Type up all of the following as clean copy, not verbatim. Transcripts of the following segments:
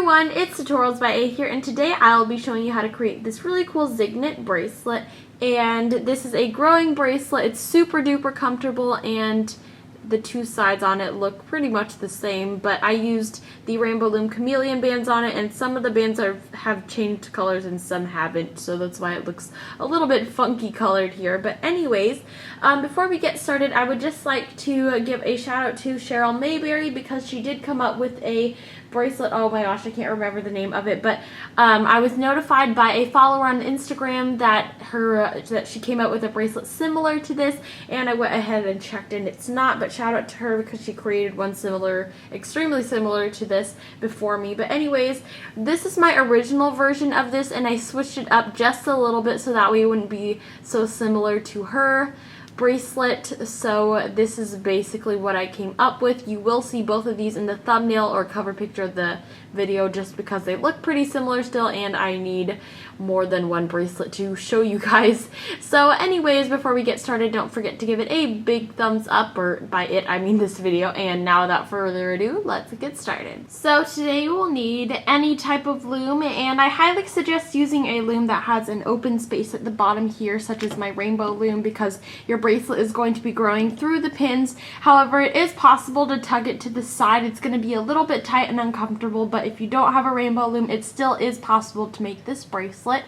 everyone, it's tutorialsbya here, and today I'll be showing you how to create this really cool Zig Knit bracelet. And this is a growing bracelet. It's super duper comfortable, and the two sides on it look pretty much the same, but I used the Rainbow Loom chameleon bands on it, and some of the bands have changed colors and some haven't, so that's why it looks a little bit funky colored here. But anyways, before we get started, I would just like to give a shout out to Cheryl Mayberry, because she did come up with a bracelet. Oh my gosh, I can't remember the name of it, but I was notified by a follower on Instagram that that she came out with a bracelet similar to this, and I went ahead and checked, and it's not. But shout out to her, because she created one similar, extremely similar to this before me. But anyways, this is my original version of this, and I switched it up just a little bit so that way it wouldn't be so similar to her bracelet. So this is basically what I came up with. You will see both of these in the thumbnail or cover picture of the video, just because they look pretty similar still, and I need more than one bracelet to show you guys. So anyways, before we get started, don't forget to give it a big thumbs up, or by it I mean this video. And now without further ado, let's get started. So today you will need any type of loom, and I highly suggest using a loom that has an open space at the bottom here, such as my Rainbow Loom, because your bracelet is going to be growing through the pins. However, it is possible to tug it to the side. It's going to be a little bit tight and uncomfortable, but if you don't have a Rainbow Loom, it still is possible to make this bracelet.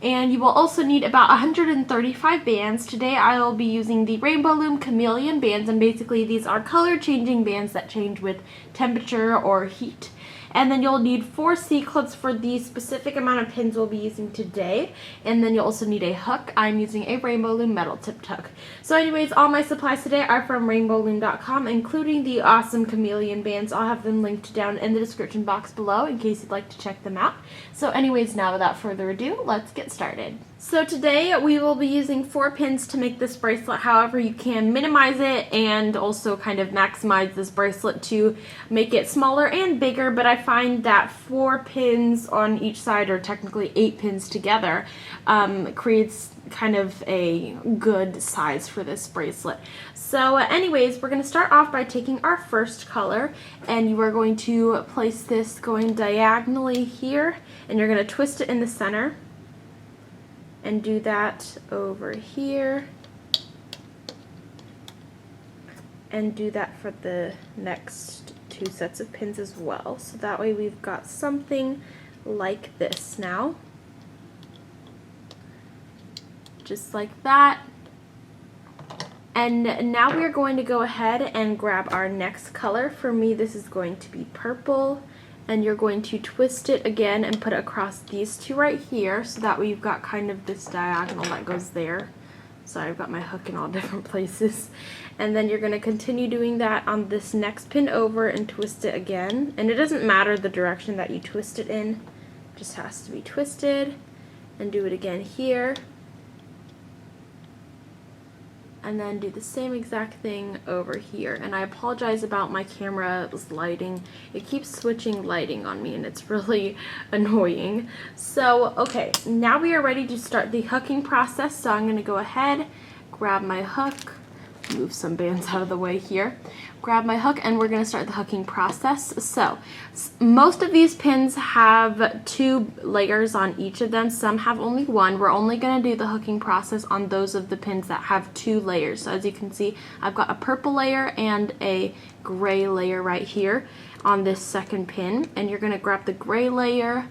And you will also need about 135 bands. Today I will be using the Rainbow Loom chameleon bands, and basically these are color changing bands that change with temperature or heat. And then you'll need 4 C-clips for the specific amount of pins we'll be using today. And then you'll also need a hook. I'm using a Rainbow Loom metal tipped hook. So anyways, all my supplies today are from rainbowloom.com, including the awesome chameleon bands. I'll have them linked down in the description box below in case you'd like to check them out. So anyways, now without further ado, let's get started. So today we will be using 4 pins to make this bracelet. However, you can minimize it and also kind of maximize this bracelet to make it smaller and bigger, but I find that 4 pins on each side, or technically 8 pins together, creates kind of a good size for this bracelet. So anyways, we're going to start off by taking our first color, and you are going to place this going diagonally here, and you're going to twist it in the center. And do that over here, and do that for the next 2 sets of pins as well. So that way we've got something like this now, just like that. And now we are going to go ahead and grab our next color. For me, this is going to be purple. And you're going to twist it again and put it across these 2 right here, so that way you've got kind of this diagonal that goes there. Sorry, I've got my hook in all different places. And then you're going to continue doing that on this next pin over and twist it again. And it doesn't matter the direction that you twist it in, it just has to be twisted. And do it again here. And then do the same exact thing over here. And I apologize about my camera's lighting. It keeps switching lighting on me, and it's really annoying. So, okay, now we are ready to start the hooking process. So I'm going to go ahead, grab my hook, move some bands out of the way here, grab my hook, and we're going to start the hooking process. So most of these pins have 2 layers on each of them. Some have only 1. We're only going to do the hooking process on those of the pins that have 2 layers. So as you can see, I've got a purple layer and a gray layer right here on this second pin, and you're going to grab the gray layer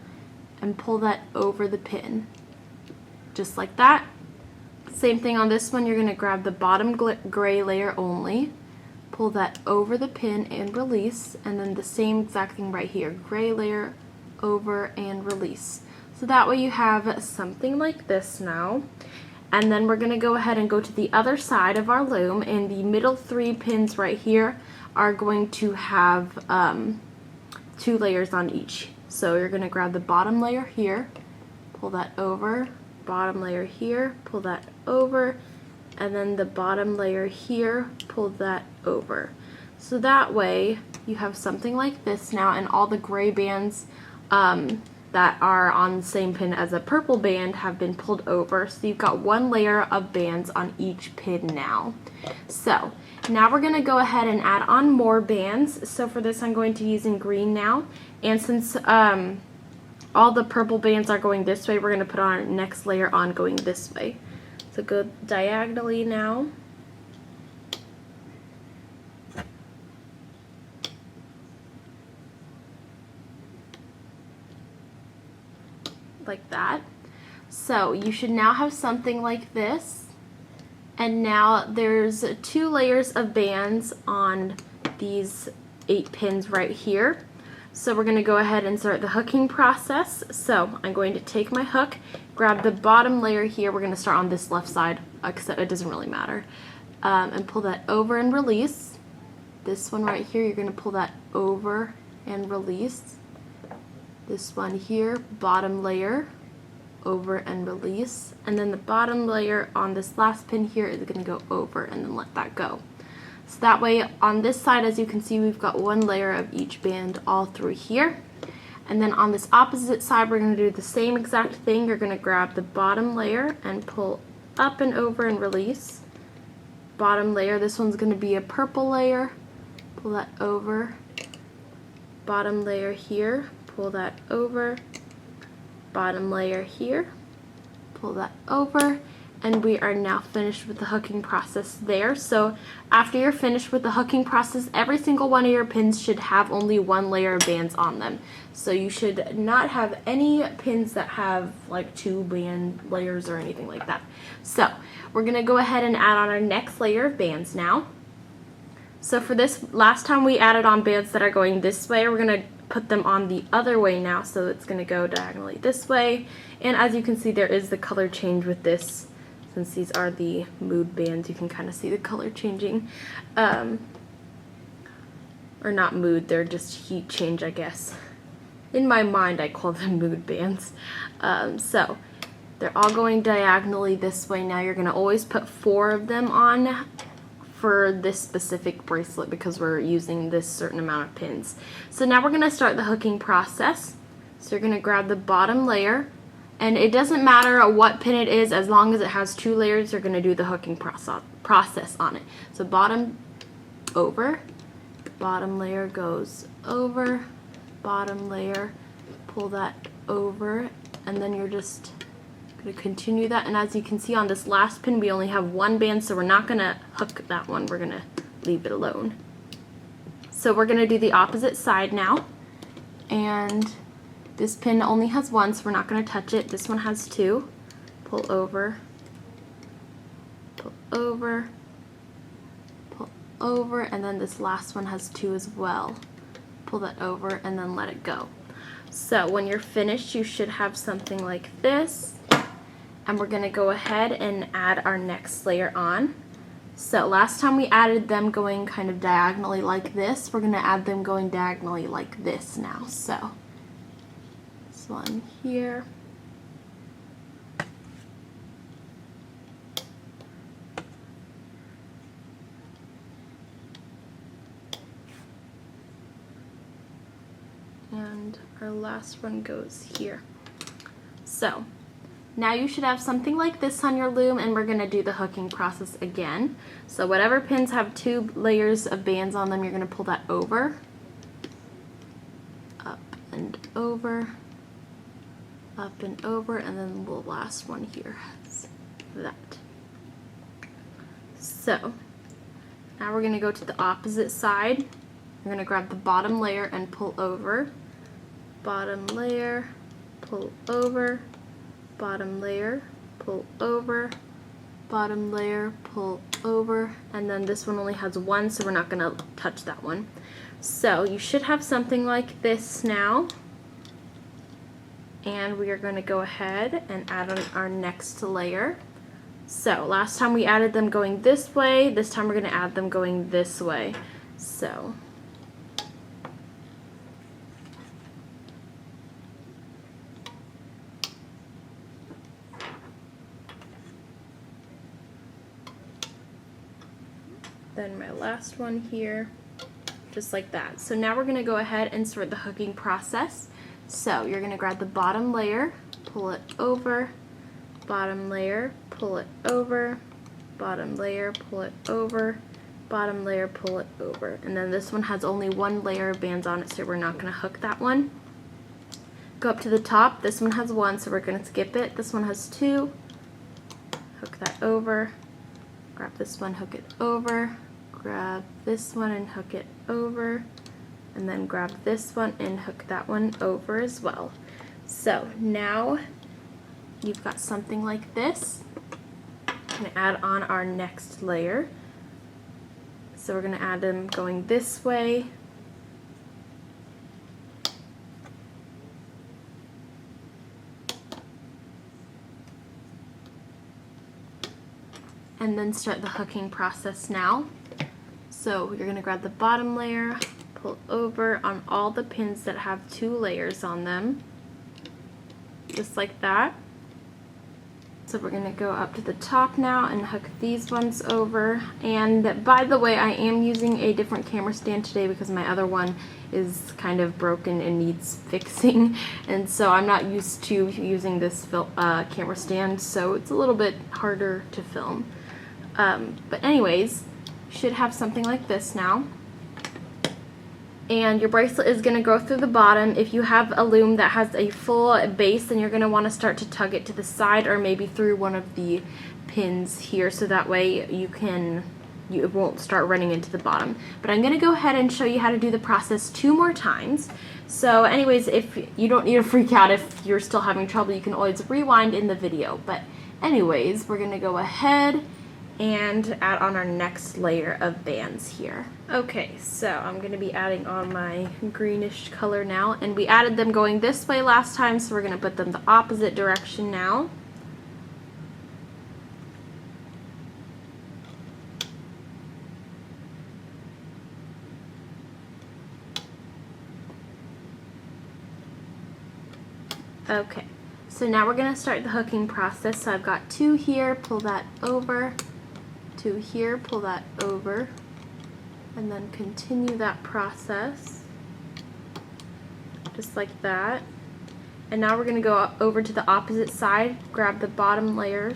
and pull that over the pin, just like that. Same thing on this one, you're going to grab the bottom gray layer only, pull that over the pin and release, and then the same exact thing right here, gray layer over and release. So that way you have something like this now. And then we're going to go ahead and go to the other side of our loom, and the middle 3 pins right here are going to have 2 layers on each. So you're going to grab the bottom layer here, pull that over, bottom layer here, pull that over, and then the bottom layer here, pull that over. So that way you have something like this now, and all the gray bands that are on the same pin as a purple band have been pulled over. So you've got 1 layer of bands on each pin now. So Now we're going to go ahead and add on more bands. So for this I'm going to use in green now. And since all the purple bands are going this way, we're going to put our next layer on going this way. So go diagonally now. Like that. So you should now have something like this, and now there's 2 layers of bands on these 8 pins right here. So we're going to go ahead and start the hooking process. So I'm going to take my hook, grab the bottom layer here, we're going to start on this left side, except it doesn't really matter, and pull that over and release. This one right here, you're going to pull that over and release. This one here, bottom layer, over and release, and then the bottom layer on this last pin here is going to go over and then let that go. So that way on this side, as you can see, we've got 1 layer of each band all through here. And then on this opposite side, we're going to do the same exact thing. You're going to grab the bottom layer and pull up and over and release. Bottom layer, this one's going to be a purple layer, pull that over. Bottom layer here, pull that over. Bottom layer here, pull that over, and we are now finished with the hooking process there. So after you're finished with the hooking process, every single one of your pins should have only 1 layer of bands on them. So you should not have any pins that have like 2 band layers or anything like that. So we're going to go ahead and add on our next layer of bands now. So for this, last time we added on bands that are going this way, we're going to put them on the other way now, so it's going to go diagonally this way. And as you can see, there is the color change with this. Since these are the mood bands, you can kind of see the color changing. Or not mood, they're just heat change, I guess. In my mind, I call them mood bands. So they're all going diagonally this way now. You're going to always put 4 of them on for this specific bracelet because we're using this certain amount of pins. So now we're going to start the hooking process. So you're going to grab the bottom layer, and it doesn't matter what pin it is, as long as it has 2 layers, you're going to do the hooking process on it. So bottom over, bottom layer goes over, bottom layer, pull that over, and then you're just going to continue that. And as you can see on this last pin, we only have 1 band, so we're not going to hook that one, we're going to leave it alone. So we're going to do the opposite side now, and this pin only has 1, so we're not going to touch it. This one has 2. Pull over, pull over, pull over, and then this last one has 2 as well. Pull that over and then let it go. So when you're finished, you should have something like this. And we're going to go ahead and add our next layer on. So last time we added them going kind of diagonally like this. We're going to add them going diagonally like this now. So this one here. And our last one goes here. So now you should have something like this on your loom, and we're going to do the hooking process again. So whatever pins have 2 layers of bands on them, you're going to pull that over, up and over, up and over, and then the last one here has that. So now we're going to go to the opposite side. You're going to grab the bottom layer and pull over, bottom layer, pull over, bottom layer, pull over, bottom layer, pull over, and then this one only has 1, so we're not going to touch that one. So you should have something like this now, and we are going to go ahead and add on our next layer. So last time we added them going this way, this time we're going to add them going this way. So then my last one here, just like that. So now we're going to go ahead and start the hooking process. So you're going to grab the bottom layer, pull it over, bottom layer, pull it over, bottom layer, pull it over, bottom layer, pull it over. And then this one has only one layer of bands on it, so we're not going to hook that one. Go up to the top. This one has one, so we're going to skip it. This one has two. Hook that over. Grab this one, hook it over. Grab this one and hook it over. And then grab this one and hook that one over as well. So now you've got something like this. We're going to add on our next layer. So we're going to add them going this way. And then start the hooking process now. So you're going to grab the bottom layer, pull over on all the pins that have two layers on them, just like that. So we're going to go up to the top now and hook these ones over. And by the way, I am using a different camera stand today because my other one is kind of broken and needs fixing, and so I'm not used to using this camera stand, so it's a little bit harder to film. But anyways, you should have something like this now. And your bracelet is going to go through the bottom. If you have a loom that has a full base, then you're going to want to start to tug it to the side or maybe through one of the pins here, so that way it won't start running into the bottom. But I'm going to go ahead and show you how to do the process 2 more times. So anyways, if you don't need to freak out if you're still having trouble, you can always rewind in the video. But anyways, we're going to go ahead and add on our next layer of bands here. Okay, so I'm going to be adding on my greenish color now, and we added them going this way last time, so we're going to put them the opposite direction now. Okay, so now we're going to start the hooking process. So I've got 2 here, pull that over, 2 here, pull that over, and then continue that process just like that. And now we're going to go over to the opposite side, grab the bottom layer,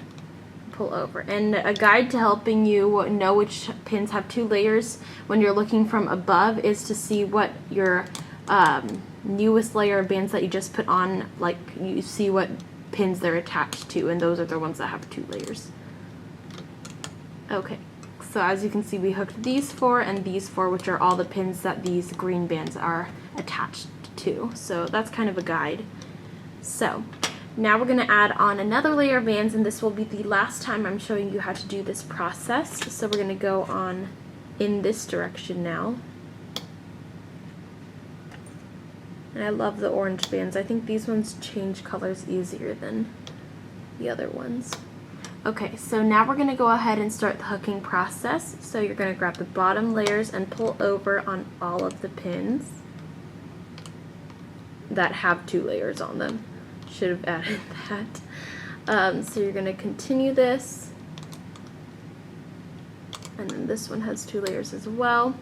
pull over. And a guide to helping you know which pins have 2 layers when you're looking from above is to see what your newest layer of bands that you just put on, like you see what pins they're attached to, and those are the ones that have 2 layers. Okay, so as you can see, we hooked these 4 and these 4, which are all the pins that these green bands are attached to. So that's kind of a guide. So now we're going to add on another layer of bands, and this will be the last time I'm showing you how to do this process. So we're going to go on in this direction now. And I love the orange bands. I think these ones change colors easier than the other ones. Okay, so now we're going to go ahead and start the hooking process. So you're going to grab the bottom layers and pull over on all of the pins that have 2 layers on them. Should have added that. So you're going to continue this. And then this one has 2 layers as well.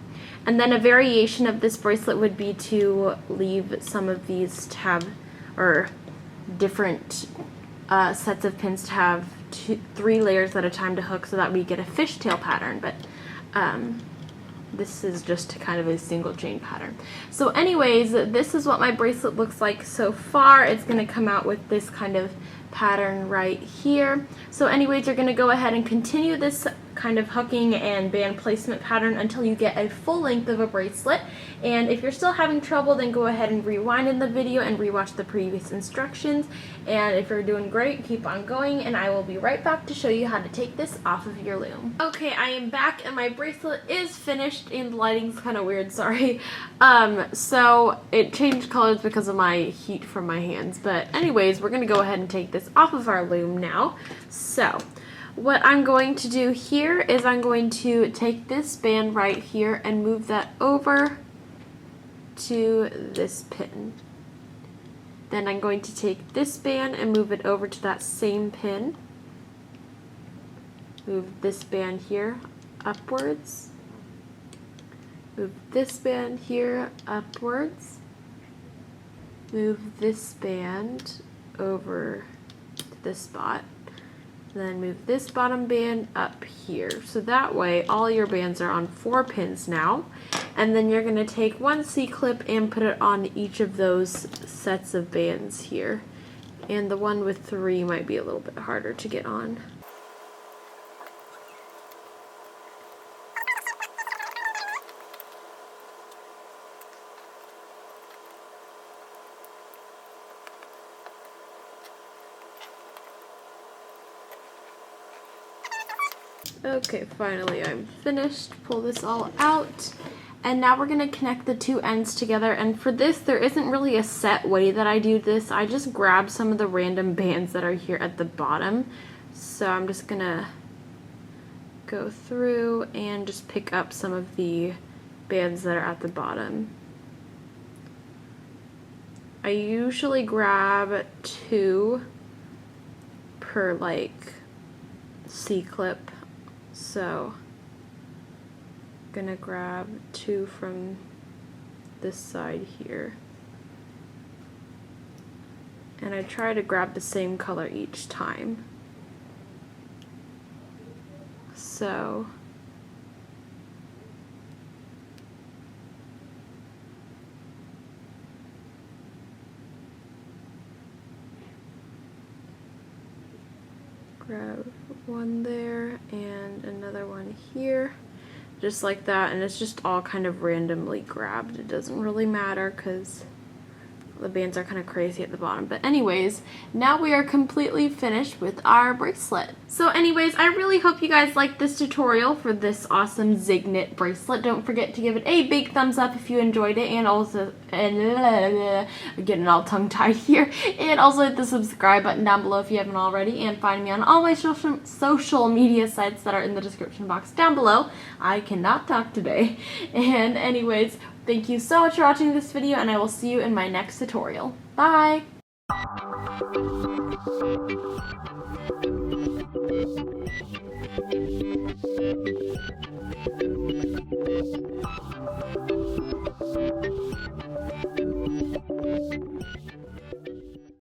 And then a variation of this bracelet would be to leave some of these to have, or different sets of pins to have 3 layers at a time to hook, so that we get a fishtail pattern. But this is just kind of a single chain pattern. So anyways, this is what my bracelet looks like so far. It's going to come out with this kind of pattern right here. So anyways, you're going to go ahead and continue this kind of hooking and band placement pattern until you get a full length of a bracelet. And if you're still having trouble, then go ahead and rewind in the video and rewatch the previous instructions. And if you're doing great, keep on going, and I will be right back to show you how to take this off of your loom. Okay, I am back and my bracelet is finished, and the lighting's kind of weird, sorry. So it changed colors because of my heat from my hands. But anyways, we're going to go ahead and take this off of our loom now. So what I'm going to do here is I'm going to take this band right here and move that over to this pin. Then I'm going to take this band and move it over to that same pin. Move this band here upwards. Move this band here upwards. Move this band over to this spot. Then move this bottom band up here. So that way all your bands are on 4 pins now. And then you're going to take one C-clip and put it on each of those sets of bands here. And the one with 3 might be a little bit harder to get on. Okay, finally I'm finished. Pull this all out. And now we're going to connect the 2 ends together. And for this, there isn't really a set way that I do this. I just grab some of the random bands that are here at the bottom. So I'm just going to go through and just pick up some of the bands that are at the bottom. I usually grab 2 per like C-clip. So I'm gonna grab 2 from this side here. And I try to grab the same color each time. So grab one there and another one here, just like that, and it's just all kind of randomly grabbed. It doesn't really matter because the bands are kind of crazy at the bottom. But anyways, now we are completely finished with our bracelet. So anyways, I really hope you guys liked this tutorial for this awesome Zig Knit bracelet. Don't forget to give it a big thumbs up if you enjoyed it, and also, I'm getting all tongue-tied here, and also hit the subscribe button down below if you haven't already, and find me on all my social media sites that are in the description box down below. I cannot talk today. And anyways, thank you so much for watching this video, and I will see you in my next tutorial. Bye!